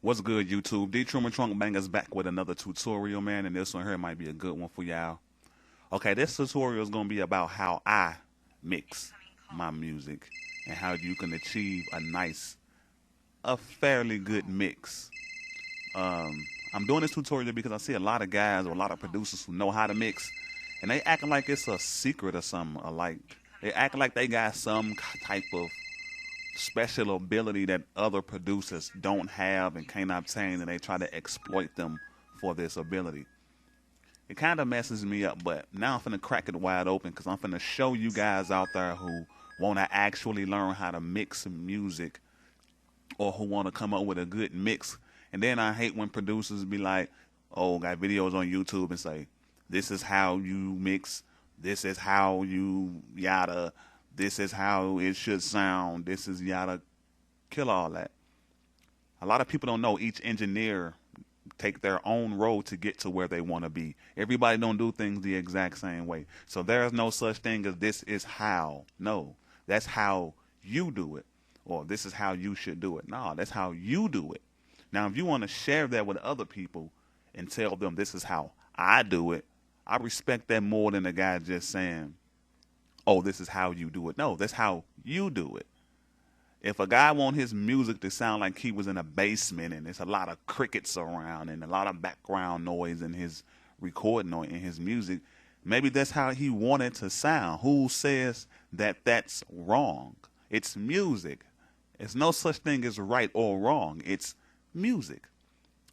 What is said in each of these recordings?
What's good, YouTube? D Truman Trunk Bangers back with another tutorial, man, and this one here might be a good one for y'all. Okay, this tutorial is gonna be about how I mix my music and how you can achieve a fairly good mix. I'm doing this tutorial because I see a lot of guys or a lot of producers who know how to mix, and they acting like it's a secret or something, or like they acting like they got some type of special ability that other producers don't have and can't obtain, and they try to exploit them for this ability. It kind of messes me up, but now I'm finna crack it wide open because I'm finna show you guys out there who want to actually learn how to mix some music or who want to come up with a good mix. And then I hate when producers be like, oh, got videos on YouTube and say, this is how you mix, this is how you yada, this is how it should sound, this is yada. Kill all that. A lot of people don't know each engineer take their own road to get to where they want to be. Everybody don't do things the exact same way. So there's no such thing as this is how. No, that's how you do it. Or this is how you should do it. No, that's how you do it. Now, if you want to share that with other people and tell them this is how I do it, I respect that more than the guy just saying, oh, this is how you do it. No, that's how you do it. If a guy want his music to sound like he was in a basement and there's a lot of crickets around and a lot of background noise in his recording or in his music, maybe that's how he wanted to sound. Who says that that's wrong? It's music. There's no such thing as right or wrong. It's music.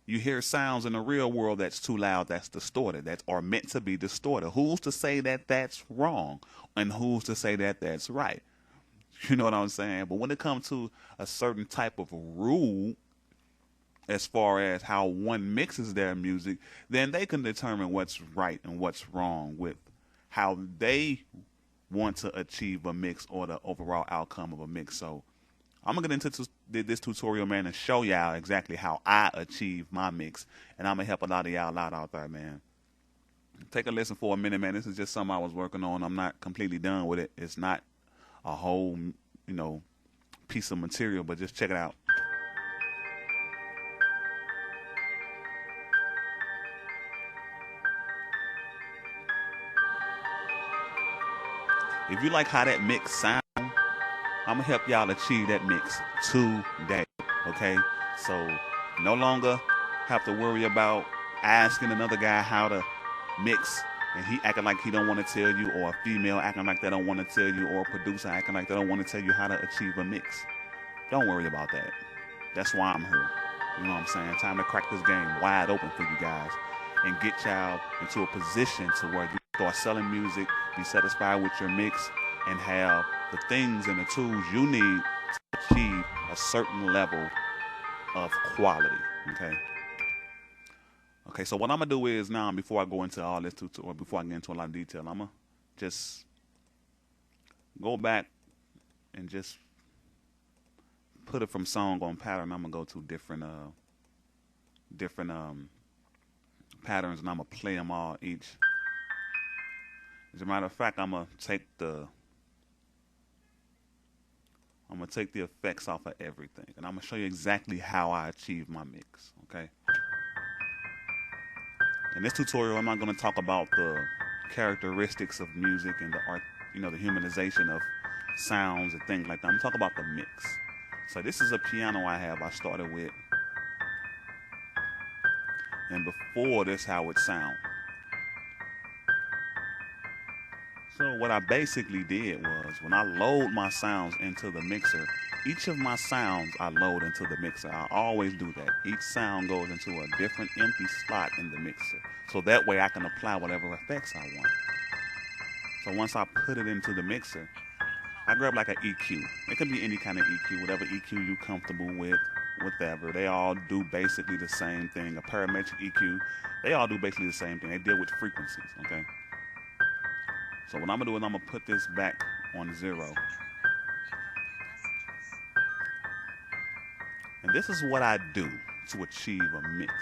You hear sounds in the real world that's too loud, that's distorted, that are meant to be distorted. Who's to say that that's wrong? And who's to say that that's right? You know what I'm saying? But when it comes to a certain type of rule, as far as how one mixes their music, then they can determine what's right and what's wrong with how they want to achieve a mix or the overall outcome of a mix. So I'm gonna get into this tutorial, man, and show y'all exactly how I achieve my mix, and I'm gonna help a lot of y'all out there, man. Take a listen for a minute, man. This is just something I was working on. I'm not completely done with it. It's not a whole, piece of material, but just check it out. If you like how that mix sounds, I'm gonna help y'all achieve that mix today. Okay, so no longer have to worry about asking another guy how to mix and he acting like he don't want to tell you, or a female acting like they don't want to tell you, or a producer acting like they don't want to tell you how to achieve a mix. Don't worry about that. That's why I'm here. You know what I'm saying? Time to crack this game wide open for you guys and get y'all into a position to where you start selling music, be satisfied with your mix, and have the things and the tools you need to achieve a certain level of quality. Okay. Okay, so what I'm gonna do is now, before I go into all this tutorial, before I get into a lot of detail, I'm gonna just go back and just put it from song on pattern. I'm gonna go to different patterns, and I'm gonna play them all each. As a matter of fact, I'm gonna take the effects off of everything, and I'm gonna show you exactly how I achieve my mix. Okay. In this tutorial, I'm not going to talk about the characteristics of music and the art, the humanization of sounds and things like that. I'm going to talk about the mix. So this is a piano I started with. And before this, how it sounds. So what I basically did was, when I load my sounds into the mixer, each of my sounds I load into the mixer. I always do that. Each sound goes into a different empty slot in the mixer. So that way I can apply whatever effects I want. So once I put it into the mixer, I grab like an EQ. It could be any kind of EQ, whatever EQ you're comfortable with, whatever. They all do basically the same thing. A parametric EQ, they all do basically the same thing. They deal with frequencies, okay? So what I'm gonna do is I'm gonna put this back on 0. And this is what I do to achieve a mix.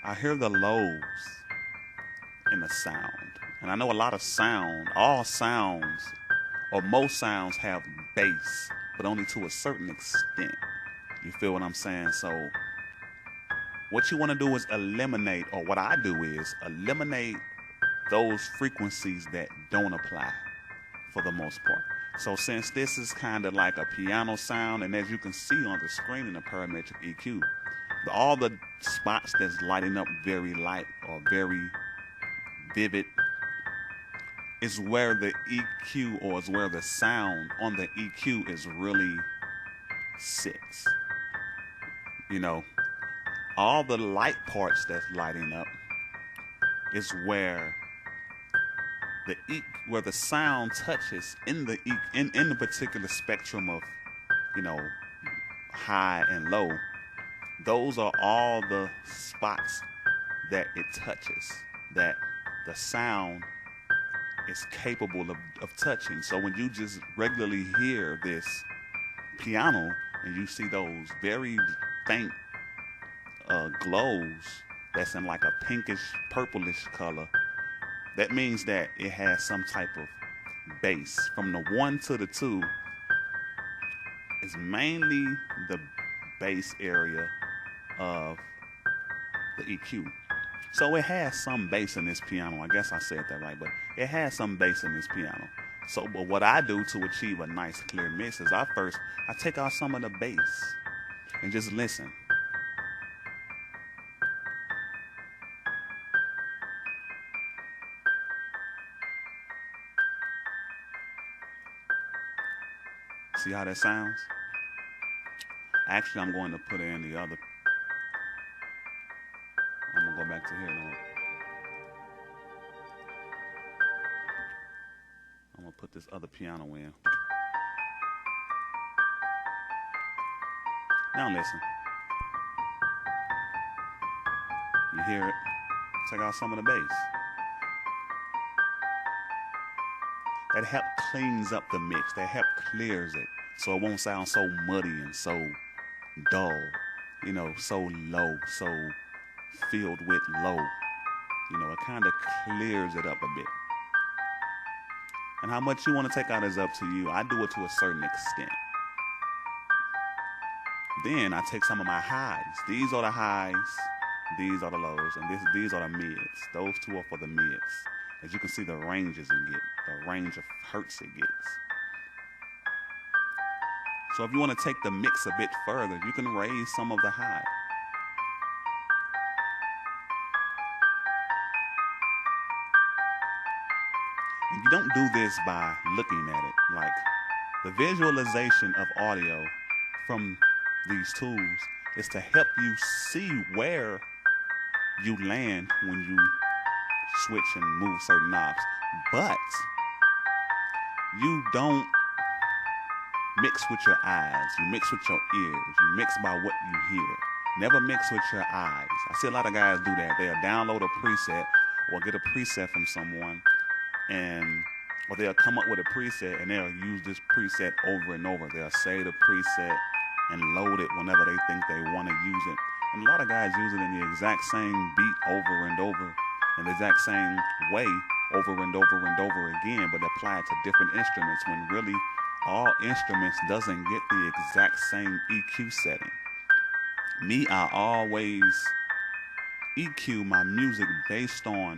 I hear the lows in the sound. And I know a lot of all sounds, or most sounds have bass, but only to a certain extent. You feel what I'm saying? So what you want to do is eliminate, or what I do is eliminate those frequencies that don't apply for the most part. So since this is kind of like a piano sound, and as you can see on the screen in the parametric EQ, all the spots that's lighting up very light or very vivid is where the EQ, or is where the sound on the EQ is really sits. You know, all the light parts that's lighting up is where where the sound touches in the in the particular spectrum of, you know, high and low. Those are all the spots that it touches, that the sound is capable of touching. So when you just regularly hear this piano and you see those very faint glows that's in like a pinkish purplish color, that means that it has some type of bass. From the 1 to the 2 is mainly the bass area of the EQ. So it has some bass in this piano. I guess I said that right, but it has some bass in this piano. So, but what I do to achieve a nice clear mix is I take out some of the bass and just listen. See how that sounds? Actually, I'm going to put in the other. I'm going to go back to here now. I'm going to put this other piano in. Now listen. You hear it? Take out some of the bass. That help cleans up the mix. That help clears it, so it won't sound so muddy and so dull, you know, so low, so filled with low. You know, it kind of clears it up a bit. And how much you want to take out is up to you. I do it to a certain extent. Then I take some of my highs. These are the highs, these are the lows, and these are the mids. Those two are for the mids. As you can see, the ranges it gets, the range of hertz it gets. So if you want to take the mix a bit further, you can raise some of the high. And you don't do this by looking at it. Like, the visualization of audio from these tools is to help you see where you land when you switch and move certain knobs. But you don't mix with your eyes. You mix with your ears. You mix by what you hear. Never mix with your eyes. I see a lot of guys do that. They'll download a preset or get a preset from someone, or they'll come up with a preset and they'll use this preset over and over. They'll say the preset and load it whenever they think they want to use it. And a lot of guys use it in the exact same beat over and over, in the exact same way over and over and over again, but apply it to different instruments when really all instruments doesn't get the exact same EQ setting. Me, I always EQ my music based on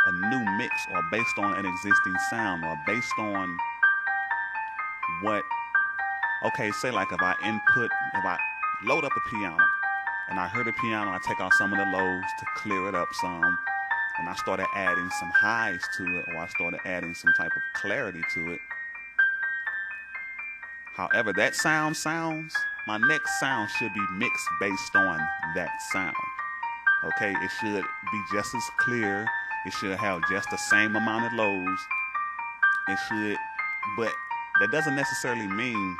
a new mix, or based on an existing sound, or based on what, okay, say like if I load up a piano and I heard a piano, I take out some of the lows to clear it up some, and I started adding some highs to it, or I started adding some type of clarity to it. However that sounds, my next sound should be mixed based on that sound. Okay, it should be just as clear. It should have just the same amount of lows. It should, but that doesn't necessarily mean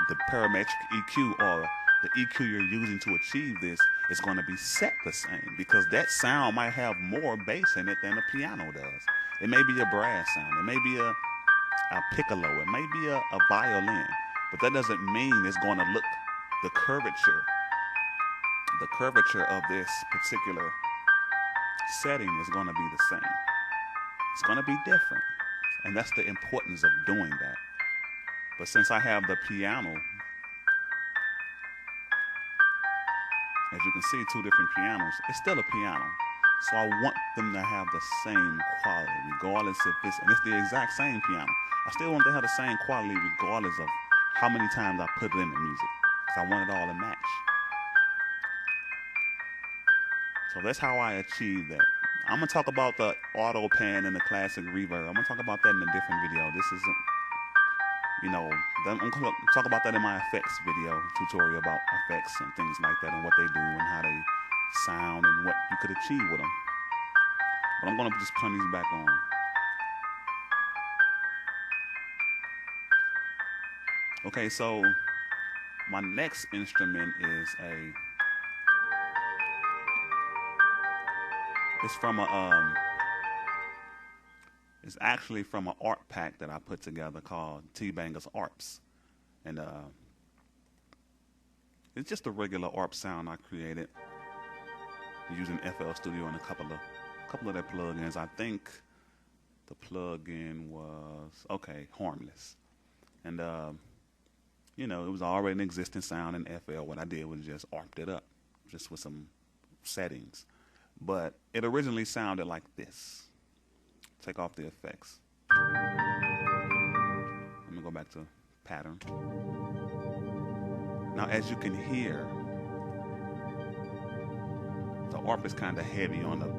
the parametric EQ or the EQ you're using to achieve this is going to be set the same, because that sound might have more bass in it than a piano does. It may be a brass sound. It may be a piccolo. It may be a violin. But that doesn't mean it's going to look, the curvature of this particular setting is going to be the same. It's going to be different. And that's the importance of doing that. But since I have the piano As you can see, two different pianos. It's still a piano. So I want them to have the same quality, regardless if it's the exact same piano. I still want them to have the same quality regardless of how many times I put it in the music. Because I want it all to match. So that's how I achieve that. I'm going to talk about the auto pan and the classic reverb. I'm going to talk about that in a different video. This isn't, I'm going to talk about that in my effects video tutorial about effects and things like that and what they do and how they sound and what you could achieve with them. But I'm going to just turn these back on. Okay, so my next instrument is it's actually from an ARP pack that I put together called T-Banger's ARPs. And it's just a regular ARP sound I created using FL Studio and a couple of their plugins. I think the plugin was Harmless. And it was already an existing sound in FL. What I did was just ARPed it up, just with some settings. But it originally sounded like this. Take off the effects. Let me go back to pattern. Now, as you can hear, the ARP is kind of heavy on the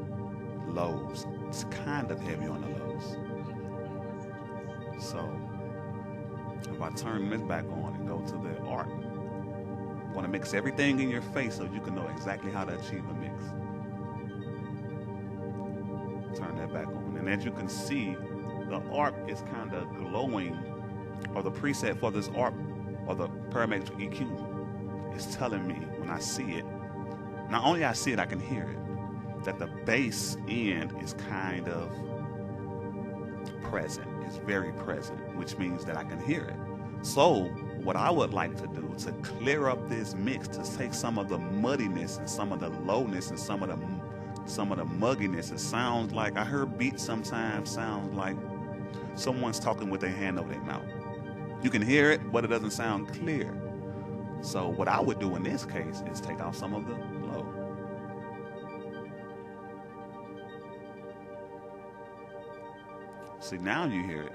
lows. It's kind of heavy on the lows. So, if I turn this back on and go to the ARP, I want to mix everything in your face so you can know exactly how to achieve a mix. Turn that back on. And as you can see, the ARP is kind of glowing, or the preset for this ARP, or the parametric EQ, is telling me when I see it, not only I see it, I can hear it, that the bass end is kind of present. It's very present, which means that I can hear it. So what I would like to do to clear up this mix, to take some of the muddiness and some of the lowness and some of the mugginess. It sounds like, I heard beats sometimes sound like someone's talking with their hand over their mouth. You can hear it, but it doesn't sound clear. So what I would do in this case is take out some of the low. See, now you hear it.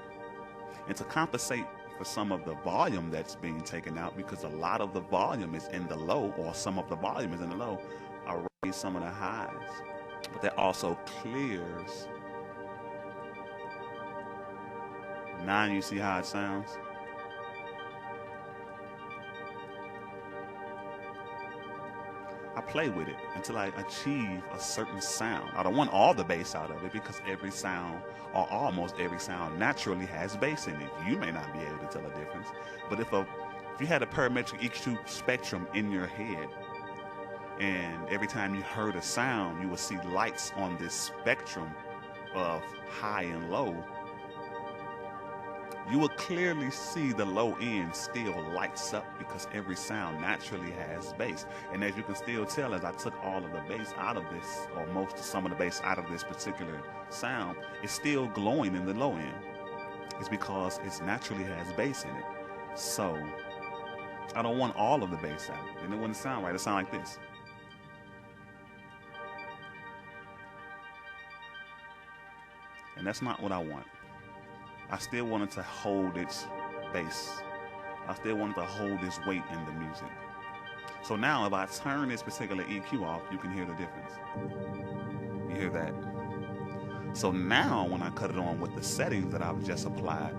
And to compensate for some of the volume that's being taken out, because a lot of the volume is in the low, or some of the volume is in the low, I raise some of the highs. But that also clears. Now you see how it sounds? I play with it until I achieve a certain sound. I don't want all the bass out of it, because every sound, or almost every sound, naturally has bass in it. You may not be able to tell a difference. But if you had a parametric EQ spectrum in your head, and every time you heard a sound, you would see lights on this spectrum of high and low, you would clearly see the low end still lights up, because every sound naturally has bass. And as you can still tell, as I took all of the bass out of this, or some of the bass out of this particular sound, it's still glowing in the low end. It's because it naturally has bass in it. So I don't want all of the bass out, and it wouldn't sound right. It sound like this. And that's not what I want. I still wanted to hold its bass. I still wanted to hold its weight in the music. So now if I turn this particular EQ off, you can hear the difference. You hear that? So now when I cut it on with the settings that I've just applied,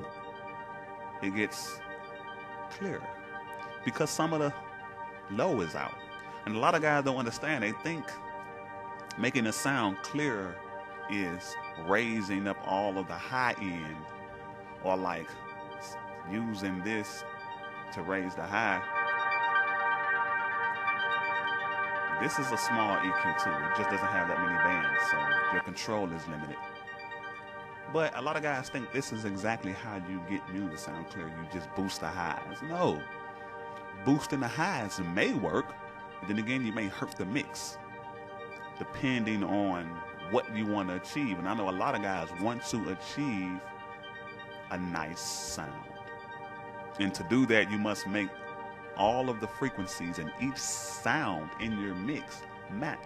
it gets clearer, because some of the low is out. And a lot of guys don't understand. They think making the sound clearer is raising up all of the high end, or like using this to raise the high. This is a small EQ too. It just doesn't have that many bands, so your control is limited. But a lot of guys think this is exactly how you get music to sound clear. You just boost the highs. No. Boosting the highs may work, but then again, you may hurt the mix, depending on what you want to achieve. And I know a lot of guys want to achieve a nice sound. And to do that, you must make all of the frequencies and each sound in your mix match.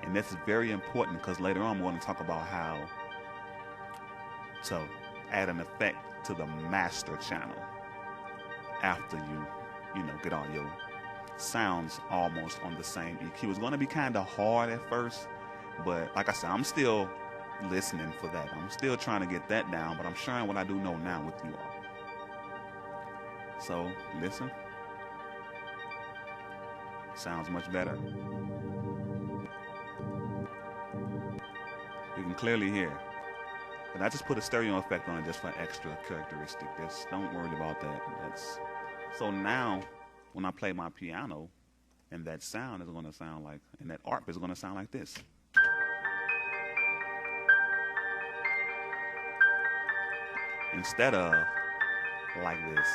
And that's very important because later on I'm going to talk about how to add an effect to the master channel after you know, get all your sounds almost on the same EQ. It's going to be kind of hard at first, but like I said, I'm still listening for that. I'm still trying to get that down, but I'm sharing what I do know now with you all. So listen. Sounds much better. You can clearly hear. And I just put a stereo effect on it just for extra characteristic. Just don't worry about that. So now when I play my piano, and that sound is going to sound like, and that ARP is going to sound like this. Instead of like this.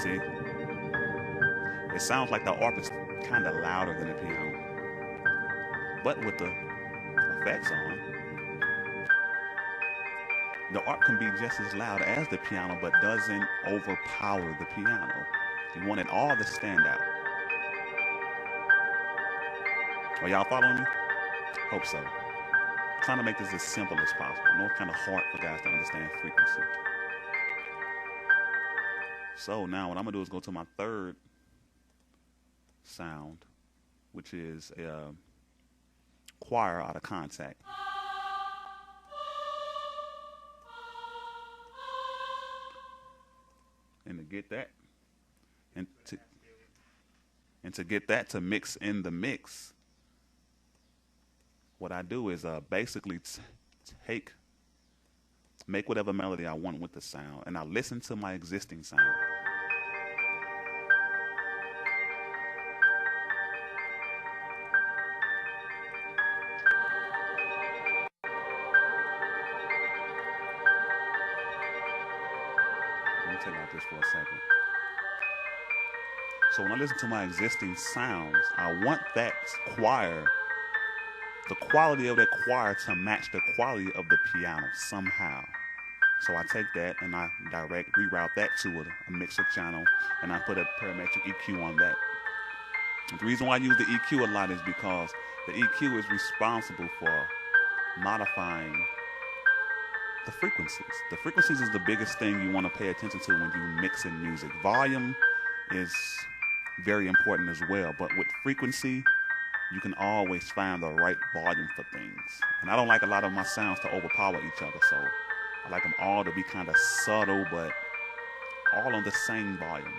See? It sounds like the ARP is kind of louder than the piano. But with the effects on, the ARP can be just as loud as the piano, but doesn't overpower the piano. You want it all to stand out. Are y'all following me? Hope so. I'm trying to make this as simple as possible. I know it's kind of hard for guys to understand frequency. So now what I'm going to do is go to my third sound, which is a choir out of contact. And to get that, and to get that to mix in the mix, what I do is basically make whatever melody I want with the sound, and I listen to my existing sound. Let me take out this for a second. So when I listen to my existing sounds, I want that choir, the quality of that choir to match the quality of the piano somehow. So I take that and I reroute that to a mixer channel, and I put a parametric EQ on that. The reason why I use the EQ a lot is because the EQ is responsible for modifying the frequencies. The frequencies is the biggest thing you want to pay attention to when you mix in music. Volume is very important as well, but with frequency, you can always find the right volume for things. And I don't like a lot of my sounds to overpower each other, so I like them all to be kind of subtle, but all on the same volume.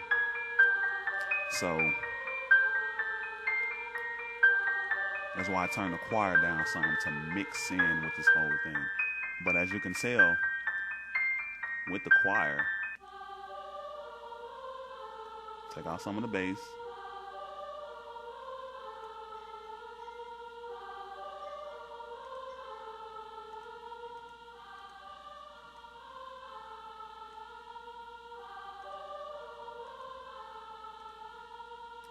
So that's why I turn the choir down some to mix in with this whole thing. But as you can tell, with the choir, take out some of the bass.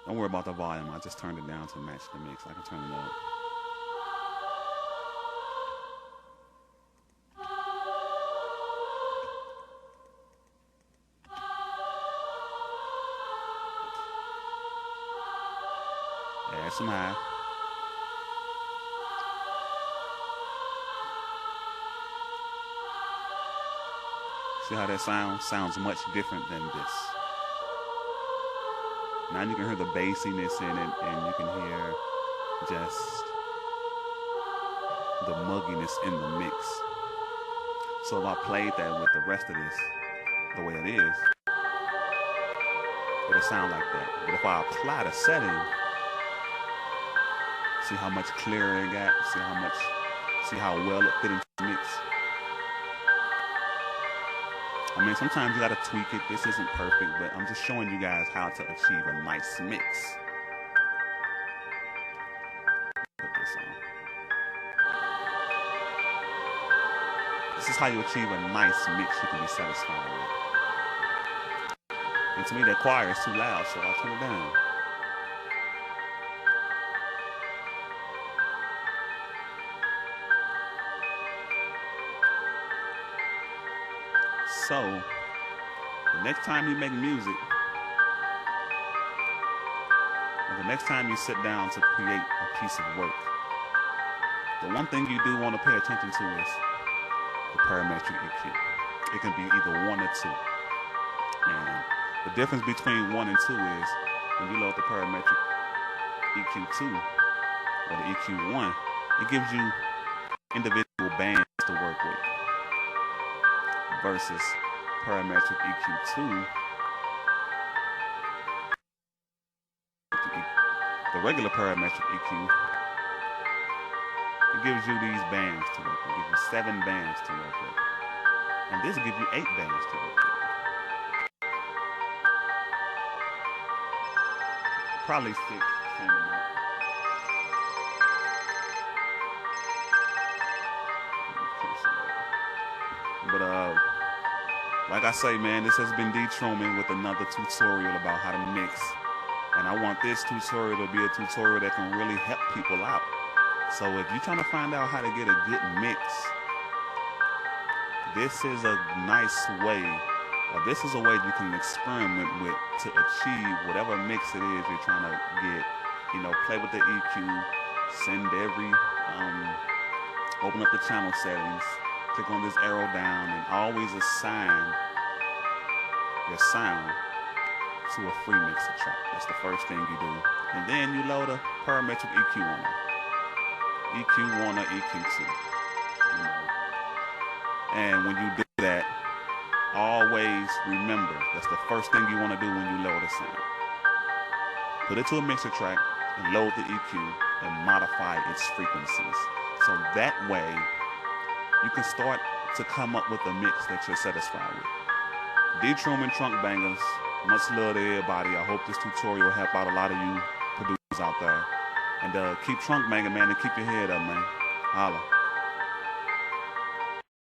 Don't worry about the volume. I just turned it down to match the mix. I can turn it up. Add some high. See how that sounds? Sounds much different than this. Now you can hear the bassiness in it, and you can hear just the mugginess in the mix. So if I played that with the rest of this the way it is, it'll sound like that. But if I apply the setting, see how much clearer it got, see how well it fit into the mix. I mean, sometimes you gotta tweak it. This isn't perfect, but I'm just showing you guys how to achieve a nice mix. Put this on. This is how you achieve a nice mix you can be satisfied with. And to me, that choir is too loud, so I'll turn it down. So the next time you make music, or the next time you sit down to create a piece of work, the one thing you do want to pay attention to is the parametric EQ. It can be either 1 or 2. And the difference between 1 and 2 is when you load the parametric EQ2 or the EQ1, it gives you individual bands to work with versus parametric EQ2. The regular parametric EQ, it gives you these bands to work with. It gives you 7 bands to work with. And this gives you 8 bands to work with. Probably 6, same amount. But like I say, man, this has been D Truman with another tutorial about how to mix. And I want this tutorial to be a tutorial that can really help people out. So if you're trying to find out how to get a good mix, this is a nice way, or this is a way you can experiment with to achieve whatever mix it is you're trying to get. You know, play with the EQ, send every, open up the channel settings, click on this arrow down, and always assign your sound to a free mixer track. That's the first thing you do. And then you load a parametric EQ on it. EQ1 or EQ2. You know. And when you do that, always remember, that's the first thing you want to do when you load a sound. Put it to a mixer track and load the EQ and modify its frequencies. So that way, you can start to come up with a mix that you're satisfied with. D Truman Trunk Bangers, much love to everybody. I hope this tutorial help out a lot of you producers out there. And keep trunk banging, man, and keep your head up, man. Holla.